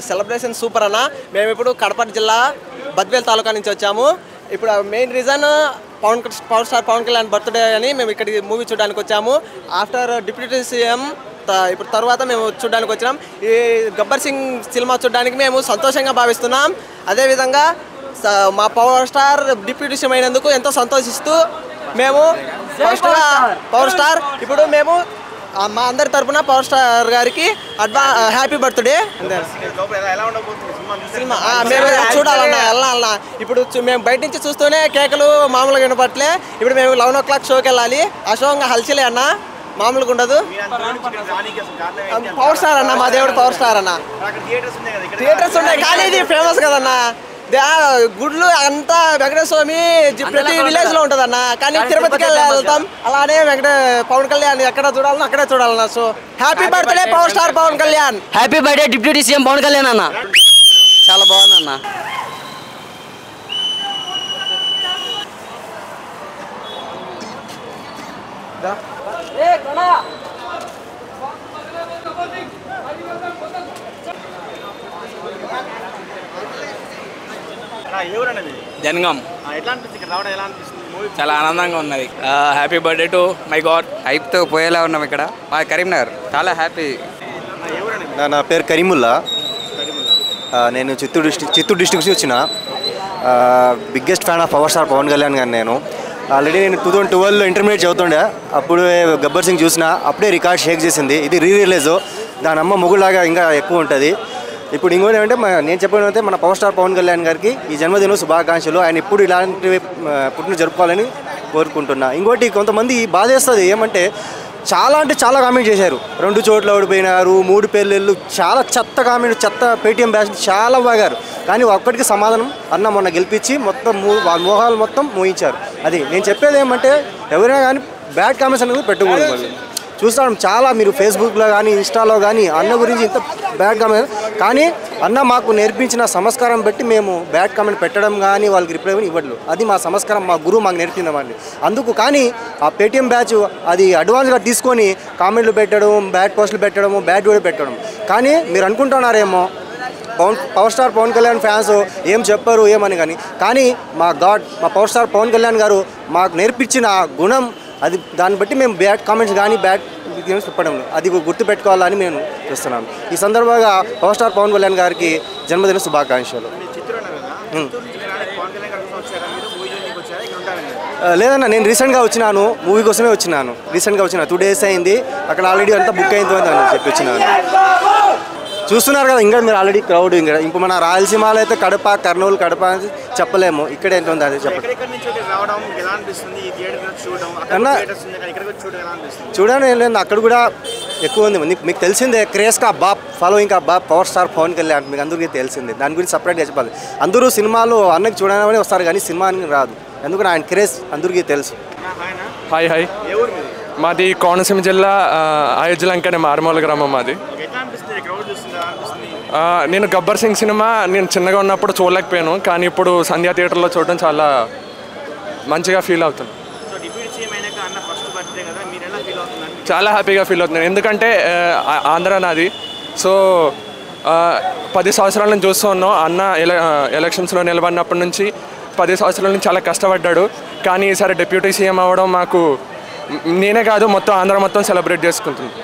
Celebration super అన్న. మేము ఇప్పుడు కడప జిల్లా బద్వేల్ తాలూకా నుంచి వచ్చాము. ఇప్పుడు main reason power star Pawan Kalyan birthday అని మేము ఇక్కడికి మూవీ చూడడానికి వచ్చాము. ఆఫ్టర్ డిప్యూటీ సీఎం ఇప్పుడు తర్వాత మేము చూడడానికి వచ్చినాం. ఈ గబ్బర్ సింగ్ సినిమా చూడడానికి మేము సంతోషంగా భావిస్తున్నాం. అదేవిధంగా మా పవర్ స్టార్ డిప్యూటీ సీఎం అయినందుకు ఎంతో సంతోషిస్తూ మేము పవర్ స్టార్ ఇప్పుడు మేము మా అందరి తరఫున పవర్ స్టార్ గారికి హ్యాపీ బర్త్డే. సినిమా మేము చూడాలన్నా వెళ్ళాలన్నా. ఇప్పుడు మేము బయట నుంచి చూస్తూనే కేకలు మామూలుగా వినపట్లే. ఇప్పుడు మేము 11 o'clock షోకి వెళ్ళాలి. ఆ షో ఇంకా హల్చలే అన్న, మామూలుగా ఉండదు. పవర్ స్టార్ అన్న, మా దేవుడు పవర్ స్టార్ అన్న. థియేటర్స్ ఉన్నాయి కానీ ఇది ఫేమస్ కదన్నా. గుడ్లు అంతా వెంకటేశ్వర స్వామి ప్రతి విలేజ్ లో ఉంటది అన్న. కానీ తిరుపతికి వెళ్తాం, అలానే పవన్ కళ్యాణ్ ఎక్కడ చూడాలన్నా అక్కడే చూడాలన్నా. So happy birthday power star Pawan Kalyan. Happy birthday deputy CM Pawan Kalyan అన్న. చాలా బాగుందన్న. జనగాం. చాలా ఆనందంగా ఉన్నది. Happy birthday to my god. హైప్తో పోయేలా ఉన్నాం ఇక్కడ మా కరీంనగర్. చాలా హ్యాపీ. నా పేరు కరీముల్లా. నేను చిత్తూరు డిస్ట్రిక్ట్ నుంచి వచ్చిన biggest fan of power star Pawan Kalyan garu. నేను ఆల్రెడీ 2012లో ఇంటర్మీడియట్ చదువుతుండే. అప్పుడు గబ్బర్ సింగ్ చూసిన, అప్పుడే రికార్డ్ షేక్ చేసింది. ఇది రిలీజ్, దాని అమ్మ మొగులాగా ఇంకా ఎక్కువ ఉంటుంది. ఇప్పుడు ఇంకోటి ఏమంటే నేను చెప్పినంటే మన పవర్ స్టార్ పవన్ కళ్యాణ్ గారికి ఈ జన్మదిన శుభాకాంక్షలు. ఆయన ఇప్పుడు ఇలాంటివి పుట్టిన జరుపుకోవాలని కోరుకుంటున్నా. ఇంకోటి కొంతమంది బాధేస్తుంది ఏమంటే చాలా కామెంట్ చేశారు. 2 చోట్ల ఓడిపోయినారు, 3 పేర్లు, చాలా చెత్త కామెంట్, చెత్త పేటీఎం బ్యాచ్ చాలా బాగారు. కానీ ఒక్కడికి సమాధానం అన్న మొన్న గెలిపించి మొత్తం వాళ్ళ మోహాలు మొత్తం మోయించారు. అది నేను చెప్పేది ఏమంటే ఎవరైనా కానీ బ్యాడ్ కామెంట్స్ అనేది పెట్టకూడదు. వాళ్ళు చూస్తాం చాలా, మీరు ఫేస్బుక్లో కానీ ఇన్స్టాలో కానీ అన్న గురించి ఇంత బ్యాడ్ కామెంట్. కానీ అన్న మాకు నేర్పించిన సంస్కారం బట్టి మేము బ్యాడ్ కామెంట్ పెట్టడం కానీ వాళ్ళకి రిప్లై ఇవ్వట్లేదు. అది మా సంస్కారం, మా గురువు మాకు నేర్పిందమండి. అందుకు కానీ ఆ పేటీఎం బ్యాచ్ అది అడ్వాన్స్గా తీసుకొని కామెంట్లు పెట్టడం, బ్యాడ్ పోస్టులు పెట్టడం, బ్యాడ్ వీడియో పెట్టడం. కానీ మీరు అనుకుంటున్నారేమో power star Pawan Kalyan fans ఏం చెప్పారు ఏమని. కానీ మా పవర్ స్టార్ పవన్ కళ్యాణ్ గారు మాకు నేర్పించిన గుణం అది, దాన్ని బట్టి మేము బ్యాడ్ కామెంట్స్ కానీ బ్యాడ్ గేమ్స్ చెప్పడం అది గుర్తుపెట్టుకోవాలని నేను చూస్తున్నాను. ఈ సందర్భంగా పవర్ స్టార్ పవన్ కళ్యాణ్ గారికి జన్మదిన శుభాకాంక్షలు. లేదన్నా, నేను రీసెంట్గా వచ్చినాను, మూవీ కోసమే వచ్చినాను. 2 days అయింది. అక్కడ ఆల్రెడీ అంతా బుక్ అయింది అని చెప్పి వచ్చినాను. చూస్తున్నారు కదా ఇంకా మీరు ఆల్రెడీ క్రౌడ్. ఇంకా మన రాయలసీమలో అయితే కడప, కర్నూలు, కడప చెప్పలేము. ఇక్కడ ఎంత ఉంది అది చెప్పండి. చూడండి ఏం లేదు, అక్కడ కూడా ఎక్కువ ఉంది. మీకు తెలిసిందే క్రేజ్ కా బాప్, ఫాలోయింగ్ కా బాప్ పవర్ స్టార్ పవన్ కళ్యాణ్. మీకు అందరికీ తెలిసిందే. దాని గురించి సపరేట్గా చెప్పాలి. అందరూ సినిమాలు అన్నకి చూడడానికి వస్తారు కానీ సినిమా రాదు. ఎందుకంటే ఆయన క్రేజ్ అందరికీ తెలుసు. హాయ్ మాది కోనసీమ జిల్లా అయోధ్యలంక అనే మారుమూల గ్రామం మాది. నేను గబ్బర్ సింగ్ సినిమా నేను చిన్నగా ఉన్నప్పుడు చూడలేకపోయాను. కానీ ఇప్పుడు సంధ్యా థియేటర్లో చూడడం చాలా మంచిగా ఫీల్ అవుతుంది. చాలా హ్యాపీగా ఫీల్ అవుతున్నాను. ఎందుకంటే ఆంధ్ర నాది. సో 10 సంవత్సరాల నుంచి చూస్తూ ఉన్నాం. అన్న ఎలక్షన్స్లో నిలబడినప్పటి నుంచి 10 సంవత్సరాల నుంచి చాలా కష్టపడ్డాడు. కానీ ఈసారి డిప్యూటీ సీఎం అవ్వడం మాకు, నేనే కాదు మొత్తం ఆంధ్ర మొత్తం సెలబ్రేట్ చేసుకుంటుంది.